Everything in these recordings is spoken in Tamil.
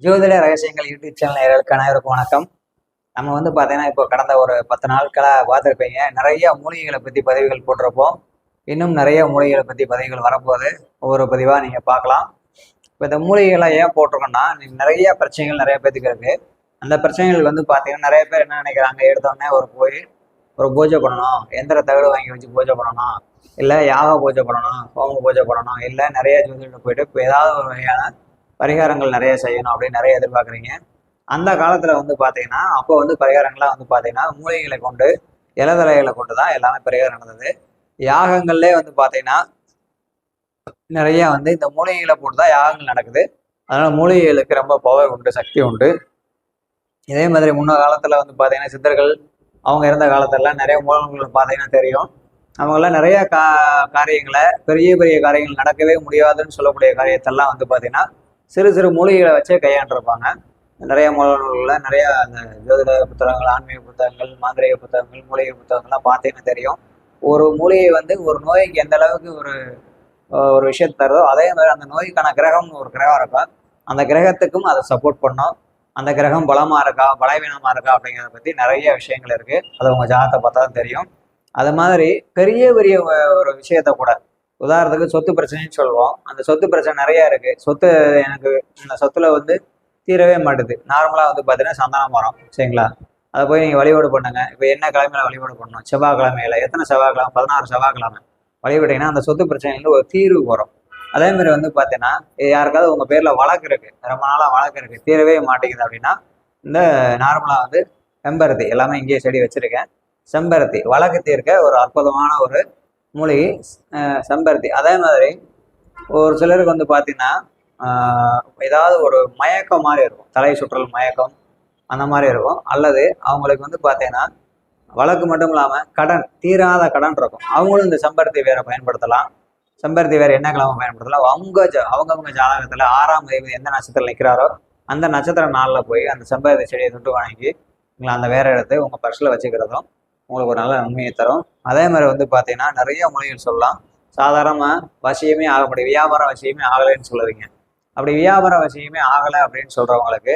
ஜோதிட ரகசியங்கள் யூடியூப் சேனல் நேயர்களுக்கு அனைவருக்கும் வணக்கம். நம்ம பார்த்தீங்கன்னா இப்போ கடந்த ஒரு 10 நாட்களாக பார்த்துருப்பீங்க. நிறைய மூலிகைகளை பற்றி பதிவுகள் போட்டிருப்போம். இன்னும் நிறைய மூலிகைகளை பற்றி பதிவுகள் வரப்போகுது. ஒவ்வொரு பதிவாக நீங்கள் பார்க்கலாம். இப்போ இந்த மூலிகைகளை ஏன் போட்டிருக்கோம்னா, நிறைய பிரச்சனைகள் நிறைய பேத்துக்கு இருக்குது. அந்த பிரச்சனைகள் பார்த்தீங்கன்னா நிறைய பேர் என்ன நினைக்கிறாங்க, எடுத்தோடனே ஒரு பூஜை பண்ணணும், எந்திர தகடு வாங்கி வச்சு பூஜை பண்ணணும், இல்லை யாக பூஜை பண்ணணும், ஹோம பூஜை பண்ணணும், இல்லை நிறைய ஜோதிடம் போயிட்டு இப்போ ஏதாவது ஒரு வகையான பரிகாரங்கள் நிறைய செய்யணும் அப்படின்னு நிறைய எதிர்பார்க்குறீங்க. அந்த காலத்தில் பார்த்தீங்கன்னா அப்போ பரிகாரங்கள்லாம் பார்த்தீங்கன்னா மூலிகைகளை கொண்டு இலதலைகளை கொண்டு தான் எல்லாமே பரிகாரம் நடந்தது. யாகங்கள்லே பார்த்தீங்கன்னா நிறைய இந்த மூலிகைகளை போட்டு தான் யாகங்கள் நடக்குது. அதனால மூலிகைகளுக்கு ரொம்ப பவர் உண்டு, சக்தி உண்டு. இதே மாதிரி முன்ன காலத்தில் பார்த்தீங்கன்னா சித்தர்கள் அவங்க இருந்த காலத்திலலாம் நிறைய மூலங்கள் பார்த்தீங்கன்னா தெரியும். அவங்களாம் நிறைய காரியங்களை பெரிய பெரிய காரியங்கள் நடக்கவே முடியாதுன்னு சொல்லக்கூடிய காரியத்தெல்லாம் பார்த்தீங்கன்னா சிறு சிறு மூலிகைகளை வச்சே கையாண்டிருப்பாங்க. நிறைய மூலங்களில் நிறைய அந்த ஜோதிட புத்தகங்கள், ஆன்மீக புத்தகங்கள், மாந்திரிக புத்தகங்கள், மூலிகை புத்தகங்கள்லாம் பார்த்தீங்கன்னா தெரியும். ஒரு மூலிகை ஒரு நோய்க்கு எந்த அளவுக்கு ஒரு விஷயத்தை தருதோ அதே மாதிரி அந்த நோய்க்கான கிரகம்னு ஒரு கிரகம் இருக்கும். அந்த கிரகத்துக்கும் அதை சப்போர்ட் பண்ணும். அந்த கிரகம் பலமாக இருக்கா பலவீனமாக இருக்கா அப்படிங்கிறத பற்றி நிறைய விஷயங்கள் இருக்குது. அது உங்கள் ஜாதகத்தை பார்த்தா தான் தெரியும். அது மாதிரி பெரிய பெரிய ஒரு விஷயத்த கூட, உதாரணத்துக்கு சொத்து பிரச்சனைன்னு சொல்லுவோம். அந்த சொத்து பிரச்சனை நிறைய இருக்கு. சொத்து எனக்கு இந்த சொத்துல தீரவே மாட்டுது. நார்மலா பார்த்தீங்கன்னா சந்தானம் மரம், சரிங்களா? அதை போய் நீங்க வழிபாடு பண்ணுங்க. இப்போ என்ன கிழமையில வழிபாடு பண்ணணும்? செவ்வாய்க்கிழமையில. எத்தனை செவ்வாய்க்கிழமை? 16 செவ்வாய்க்கிழமை வழிபட்டீங்கன்னா அந்த சொத்து பிரச்சனையில ஒரு தீர்வு வரும். அதே மாதிரி பார்த்தீங்கன்னா யாருக்காவது உங்க பேர்ல வழக்கு இருக்கு, ரொம்ப நாளா வழக்கு இருக்கு, தீரவே மாட்டேங்குது அப்படின்னா இந்த நார்மலா செம்பருத்தி, எல்லாமே இங்கேயே செடி வச்சிருக்கேன். செம்பருத்தி வழக்கு தீர்க்க ஒரு அற்புதமான ஒரு மூலிகை செம்பருத்தி. அதே மாதிரி ஒரு சிலருக்கு பார்த்தீங்கன்னா ஏதாவது ஒரு மயக்கம் மாதிரி இருக்கும், தலை சுற்றல் மயக்கம் அந்த மாதிரி இருக்கும். அல்லது அவங்களுக்கு பார்த்தீங்கன்னா வழக்கு மட்டும் இல்லாமல் கடன், தீராத கடன் இருக்கும். அவங்களும் இந்த செம்பருத்தி வேரை பயன்படுத்தலாம். செம்பருத்தி வேறு என்ன கிழமை பயன்படுத்தலாம்? அவங்கவுங்க ஜாதகத்தில் 6ஆம் தேதி எந்த நட்சத்திரம் நிற்கிறாரோ அந்த நட்சத்திர நாளில் போய் அந்த செம்பருத்தி செடியை தொட்டு வணங்கி அந்த வேற எடுத்து உங்கள் பர்ஸில் வச்சுக்கிறதும் உங்களுக்கு ஒரு நல்ல நன்மையை தரும். அதே மாதிரி பார்த்தீங்கன்னா நிறைய மொழிகள் சொல்லலாம். சாதாரணமாக வசியமே ஆக முடியும், வியாபார வசியமே ஆகலைன்னு சொல்லுவீங்க. அப்படி வியாபார வசியமே ஆகலை அப்படின்னு சொல்கிறவங்களுக்கு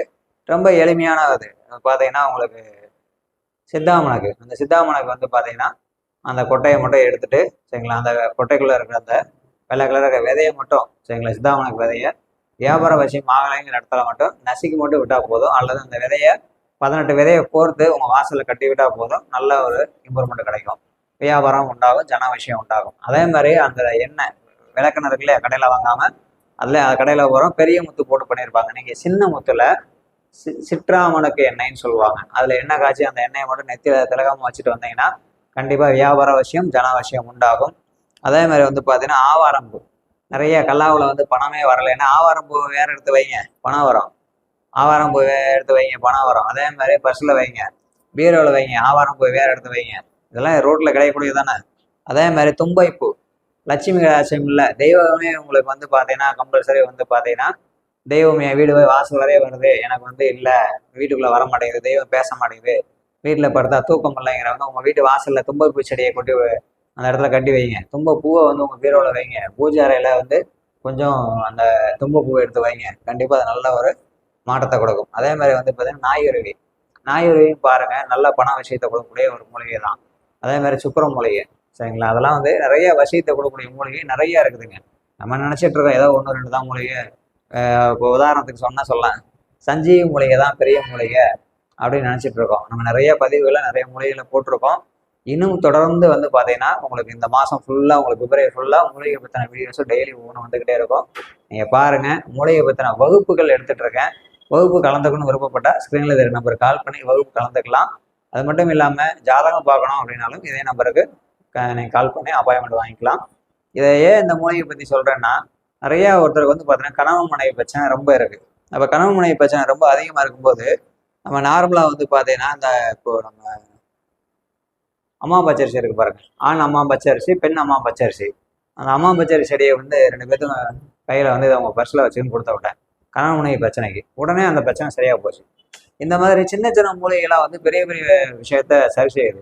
ரொம்ப எளிமையானது பார்த்தீங்கன்னா உங்களுக்கு சித்தாமணக்கு. அந்த சித்தாமணக்கு பார்த்தீங்கன்னா அந்த கொட்டையை மட்டும் எடுத்துட்டு, சரிங்களா, அந்த கொட்டைக்குள்ளே இருக்கிற அந்த வெள்ளை கலர் இருக்கிற விதையை மட்டும், சரிங்களா, சித்தாமணக்கு விதையை வியாபார வசியம் ஆகலைங்கிற இடத்துல மட்டும் நசுக்கி மட்டும் விட்டால் போதும். அல்லது அந்த விதையை 18 விதையை கோர்த்து உங்கள் வாசலில் கட்டி விட்டால் போதும். நல்ல ஒரு இம்ப்ரூவ்மெண்ட் கிடைக்கும். வியாபாரம் உண்டாகும், ஜன விஷயம் உண்டாகும். அதே மாதிரி அந்த எண்ணெய் விளக்கெண்ணெய் இருக்குல்லையா, கடையில் வாங்காமல் அதில் கடையில் வரும் பெரிய முத்து போட்டு பண்ணியிருப்பாங்க. நீங்கள் சின்ன முத்தில் சிற்றாமனுக்கு எண்ணெய்ன்னு சொல்லுவாங்க. அதில் எண்ணெய் காய்ச்சி அந்த எண்ணெயை மட்டும் நெத்தியில் திலகமாக வச்சுட்டு வந்தீங்கன்னா கண்டிப்பாக வியாபார விஷயம் ஜன விஷயம் உண்டாகும். அதே மாதிரி பார்த்தீங்கன்னா ஆவாரம்பூ, நிறைய கல்லாவில் பணமே வரலைன்னா ஆவாரம்பூ வேற எடுத்து வைங்க, பணம் வரும். ஆவாரம்பூ எடுத்து வைங்க, பணம் வரும். அதே மாதிரி பர்ஸில் வைங்க, பீரோவில் வைங்க, ஆவாரம்பூ வேற எடுத்து வைங்க. இதெல்லாம் ரோட்டில் கிடைக்கக்கூடியது தானே. அதே மாதிரி தும்பைப்பூ, லட்சுமி கடாட்சியம் இல்லை, தெய்வமே உங்களுக்கு பார்த்தீங்கன்னா கம்பல்சரி பார்த்தீங்கன்னா தெய்வம் என் வீடு வாசல் வரையே வருது, எனக்கு இல்லை, வீட்டுக்குள்ளே வர மாட்டேங்குது, தெய்வம் பேச மாட்டேங்குது, வீட்டில் படுத்தா தூக்கம் இல்லைங்கிறவங்க உங்கள் வீட்டு வாசலில் தும்பைப்பூ செடியை கொட்டி அந்த இடத்துல கட்டி வைங்க. தும்பப்பூவை உங்கள் பீரோவில் வைங்க. பூஜை அறையில் கொஞ்சம் அந்த தும்பப்பூவை எடுத்து வைங்க. கண்டிப்பாக அது நல்ல ஒரு மாற்றத்தை கொடுக்கும். அதே மாதிரி பார்த்தீங்கன்னா நாயுருவியும் பாருங்க, நல்ல பண விஷயத்தை கொடுக்கக்கூடிய ஒரு மூலிகை தான். அதே மாதிரி சுக்கர மூலிகை, சரிங்களா, அதெல்லாம் நிறைய விஷயத்தை கொடுக்கக்கூடிய மூலிகை நிறைய இருக்குதுங்க. நம்ம நினைச்சிட்டு இருக்கோம் ஏதோ 1 2 தான் மூலிகை. இப்போ உதாரணத்துக்கு சொல்லலாம், சஞ்சீவி மூலிகை தான் பெரிய மூலிகை அப்படின்னு நினைச்சிட்டு இருக்கோம். நம்ம நிறைய பதிவுகளை நிறைய மூலிகைகளை போட்டிருக்கோம். இன்னும் தொடர்ந்து பார்த்தீங்கன்னா உங்களுக்கு இந்த மாதம் ஃபுல்லாக, உங்களுக்கு பிப்ரவரி ஃபுல்லாக மூலிகை பற்றின வீடியோஸும் டெய்லி ஒவ்வொன்று வந்துக்கிட்டே இருக்கும். நீங்கள் பாருங்கள், மூலிகை பற்றின வகுப்புகள் எடுத்துகிட்டு இருக்கேன். வகுப்பு கலந்துக்கணும்னு விருப்பப்பட்டால் ஸ்க்ரீனில் இருக்கிற நம்பருக்கு கால் பண்ணி வகுப்பு கலந்துக்கலாம். அது மட்டும் இல்லாமல் ஜாதகம் பார்க்கணும் அப்படின்னாலும் இதே நம்பருக்கு நீங்கள் கால் பண்ணி அப்பாயின்மெண்ட் வாங்கிக்கலாம். இதை ஏன் இந்த மூலிகை பற்றி சொல்கிறேன்னா, நிறையா ஒருத்தருக்கு பார்த்தீங்கன்னா கணவன் மனைவி பிரச்சனை ரொம்ப இருக்குது. அப்போ கணவன் மனைவி பிரச்சனை ரொம்ப அதிகமாக இருக்கும்போது நம்ம நார்மலாக பார்த்தீங்கன்னா இந்த இப்போ நம்ம அம்மா பச்சரிசி இருக்கு பாருங்க, ஆண் அம்மா பச்சரிசி, பெண் அம்மா பச்சரிசி. அந்த அம்மா பச்சரிசி செடியை 2 பேர்த்தும் கையில் இதை அவங்க பர்ஸில் வச்சுன்னு கொடுத்த விட்டேன் கணவன் மனைவி பிரச்சனைக்கு. உடனே அந்த பிரச்சனை சரியாக போச்சு. இந்த மாதிரி சின்ன சின்ன மூலிகைலாம் பெரிய பெரிய விஷயத்த சரி செய்யுது.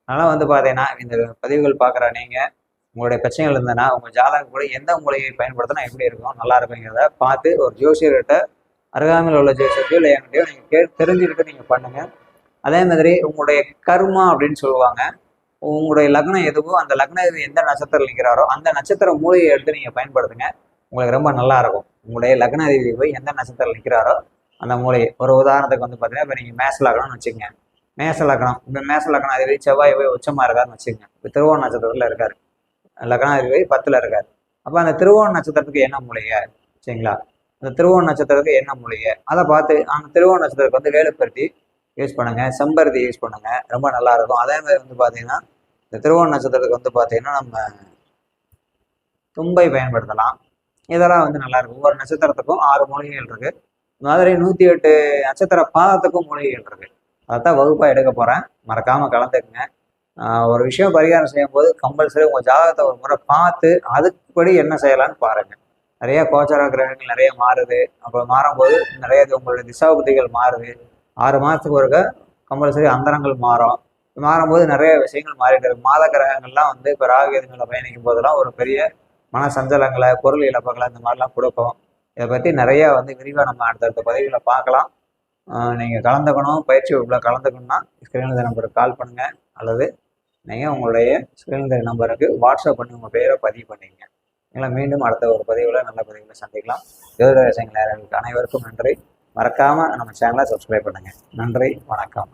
அதனால் பார்த்தீங்கன்னா இந்த பதிவுகள் பார்க்குற நீங்கள் உங்களுடைய பிரச்சனைகள் இருந்ததுன்னா உங்கள் ஜாதகம் கூட எந்த மூலிகையை பயன்படுத்தினா எப்படி இருக்கும், நல்லா இருக்குங்கிறத பார்த்து ஒரு ஜோசியர்கிட்ட அருகாமையில் உள்ள ஜோசியத்தையோ இல்லை என்கிட்டயோ நீங்கள் தெரிஞ்சுக்கிட்டு நீங்கள் பண்ணுங்கள். அதே மாதிரி உங்களுடைய கர்மா அப்படின்னு சொல்லுவாங்க. உங்களுடைய லக்னம் எதுவோ அந்த லக்ன எந்த நட்சத்திரம் நிற்கிறாரோ அந்த நட்சத்திர மூலிகையை எடுத்து நீங்கள் பயன்படுத்துங்க. உங்களுக்கு ரொம்ப நல்லா இருக்கும். உங்களுடைய லக்ன அதிபதி போய் எந்த நட்சத்திரம் நிற்கிறாரோ அந்த மூலிகை. ஒரு உதாரணத்துக்கு வந்து பார்த்தீங்கன்னா இப்போ நீங்கள் மேச லக்னம்னு வச்சுக்கோங்க. மேச லக்னம் இப்போ மேச லக்னம் அதிபதி செவ்வாய் போய் உச்சமாக இருக்காருன்னு வச்சுக்கோங்க. இப்போ திருவோண நட்சத்திரத்தில் இருக்காரு, லக்ன அதிபதி 10ல் இருக்காரு. அப்போ அந்த திருவோண நட்சத்திரத்துக்கு என்ன மூலிகை சரிங்களா? அந்த திருவோண நட்சத்திரத்துக்கு என்ன மூலிகை அதை பார்த்து அந்த திருவோண நட்சத்திரத்துக்கு வந்து வேலுப்பருத்தி யூஸ் பண்ணுங்க, செம்பருத்தி யூஸ் பண்ணுங்க, ரொம்ப நல்லா இருக்கும். அதே மாதிரி வந்து பார்த்தீங்கன்னா இந்த திருவோண நட்சத்திரத்துக்கு வந்து பார்த்தீங்கன்னா நம்ம தும்பை பயன்படுத்தலாம். இதெல்லாம் வந்து நல்லா இருக்கும். ஒவ்வொரு நட்சத்திரத்துக்கும் 6 மூலிகைகள் இருக்கு. மாதிரி 108 நட்சத்திர பாதத்துக்கும் மூலிகைகள் இருக்கு. அதைத்தான் வகுப்பாக எடுக்க போறேன். மறக்காம கலந்துக்குங்க. ஒரு விஷயம் பரிகாரம் செய்யும் போது கம்பல்சரி உங்க ஜாதகத்தை ஒரு முறை பார்த்து அதுக்குப்படி என்ன செய்யலாம்னு பாருங்க. நிறைய கோச்சார கிரகங்கள் நிறைய மாறுது. அப்போ மாறும்போது நிறைய உங்களுடைய திசாபுத்திகள் மாறுது. 6 மாதத்துக்கு ஒருக்க கம்பல்சரி அந்தரங்கள் மாறும்போது நிறைய விஷயங்கள் மாறிட்டு இருக்கு. மாத கிரகங்கள்லாம் வந்து இப்போ ராகுகேதுகளை பயணிக்கும் போதெல்லாம் ஒரு பெரிய மன சஞ்சலங்களை, பொருள் இழப்புகளை இந்த மாதிரிலாம் கொடுக்கும். இதை பற்றி நிறைய வந்து விரிவாக நம்ம அடுத்தடுத்த பதிவுகளை பார்க்கலாம். நீங்கள் கலந்துக்கணும், பயிற்சி வகுப்பில் கலந்துக்கணும்னா ஸ்கிரீனில் நம்பருக்கு கால் பண்ணுங்கள், அல்லது நீங்கள் உங்களுடைய ஸ்கிரீனில் நம்பருக்கு வாட்ஸ்அப் பண்ணி உங்கள் பேரை பதிவு பண்ணிங்க. நீங்களா மீண்டும் அடுத்த ஒரு பதிவில் நல்ல பதிவில் சந்திக்கலாம். ஜோதிட விஷயங்கள் அனைவருக்கும் நன்றி. மறக்காமல் நம்ம சேனலை சப்ஸ்கிரைப் பண்ணுங்கள். நன்றி, வணக்கம்.